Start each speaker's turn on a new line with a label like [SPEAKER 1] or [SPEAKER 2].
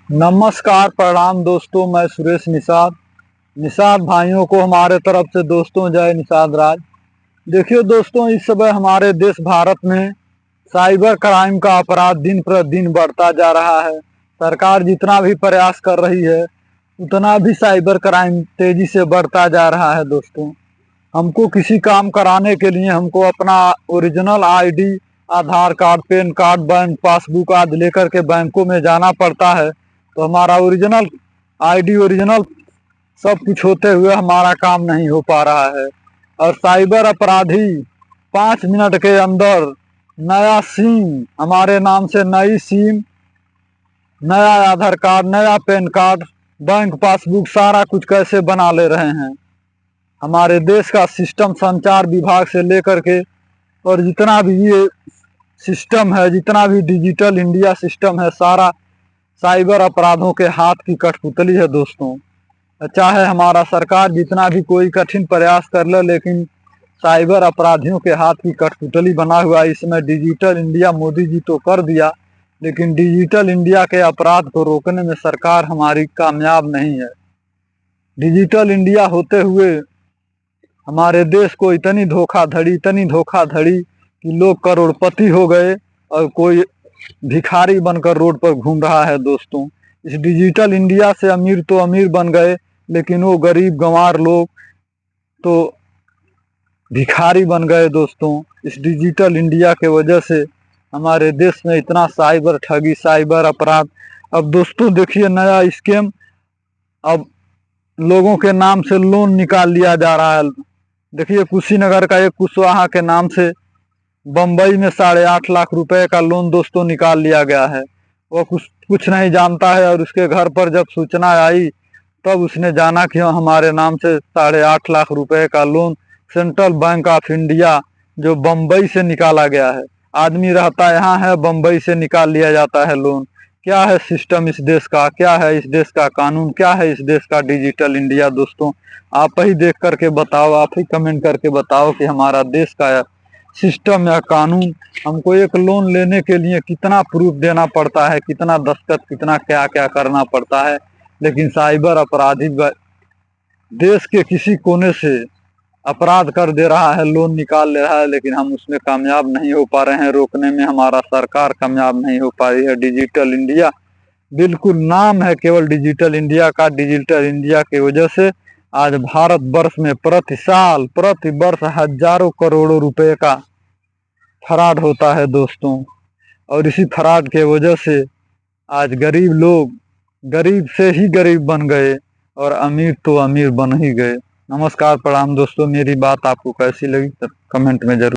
[SPEAKER 1] नमस्कार प्रणाम दोस्तों, मैं सुरेश निषाद भाइयों को हमारे तरफ से दोस्तों जय निषाद राज। देखिए दोस्तों, इस समय हमारे देश भारत में साइबर क्राइम का अपराध दिन प्रतिदिन बढ़ता जा रहा है। सरकार जितना भी प्रयास कर रही है उतना भी साइबर क्राइम तेजी से बढ़ता जा रहा है। दोस्तों, हमको किसी काम कराने के लिए हमको अपना original ID, Aadhaar card, PAN card, bank passbook आदि लेकर के बैंकों में जाना पड़ता है। तो हमारा ओरिजिनल आईडी, ओरिजिनल सब कुछ होते हुए हमारा काम नहीं हो पा रहा है। और साइबर अपराधी 5 मिनट के अंदर नया सिम, हमारे नाम से नई सिम, नया आधार कार्ड, नया पैन कार्ड, बैंक पासबुक सारा कुछ कैसे बना ले रहे हैं। हमारे देश का सिस्टम, संचार विभाग से लेकर के और जितना भी ये सिस्टम है, जितना भी डिजिटल इंडिया सिस्टम है, सारा साइबर अपराधों के हाथ की कठपुतली है। दोस्तों, चाहे हमारा सरकार जितना भी कोई कठिन प्रयास कर ले, लेकिन साइबर अपराधियों के हाथ की कठपुतली बना हुआ इसमें डिजिटल इंडिया मोदी जी तो कर दिया, लेकिन डिजिटल इंडिया के अपराध को रोकने में सरकार हमारी कामयाब नहीं है। डिजिटल इंडिया होते हुए हमारे देश को इतनी धोखाधड़ी कि लोग करोड़पति हो गए और कोई भिखारी बनकर रोड पर घूम रहा है। दोस्तों, इस डिजिटल इंडिया से अमीर तो अमीर बन गए, लेकिन वो गरीब गंवार लोग तो भिखारी बन गए। दोस्तों, इस डिजिटल इंडिया के वजह से हमारे देश में इतना साइबर ठगी, साइबर अपराध। अब दोस्तों देखिए, नया स्कैम, अब लोगों के नाम से लोन निकाल लिया जा रहा है। देखिए, कुशीनगर का एक कुशवाहा के नाम से बम्बई में 8.5 लाख रुपए का लोन दोस्तों निकाल लिया गया है। वो कुछ नहीं जानता है, और उसके घर पर जब सूचना आई तब उसने जाना कि हमारे नाम से 8.5 लाख रुपए का loan central bank of India जो बम्बई से निकाला गया है। आदमी रहता यहाँ है, बम्बई से निकाल लिया जाता है लोन। क्या है सिस्टम इस देश का, क्या है इस देश का कानून, क्या है इस देश का डिजिटल इंडिया। दोस्तों, आप ही देख करके बताओ, आप ही कमेंट करके बताओ कि हमारा देश का सिस्टम या कानून, हमको एक लोन लेने के लिए कितना प्रूफ देना पड़ता है, कितना दस्तखत, कितना क्या क्या करना पड़ता है। लेकिन साइबर अपराधी देश के किसी कोने से अपराध कर दे रहा है, लोन निकाल ले रहा है, लेकिन हम उसमें कामयाब नहीं हो पा रहे हैं। रोकने में हमारा सरकार कामयाब नहीं हो पा रही है। डिजिटल इंडिया बिल्कुल नाम है केवल डिजिटल इंडिया का। डिजिटल इंडिया की वजह से आज भारत वर्ष में प्रति वर्ष हजारों करोड़ों रुपए का फ्रॉड होता है। दोस्तों, और इसी फ्रॉड के वजह से आज गरीब लोग गरीब से ही गरीब बन गए और अमीर तो अमीर बन ही गए। नमस्कार प्रणाम दोस्तों, मेरी बात आपको कैसी लगी कमेंट में जरूर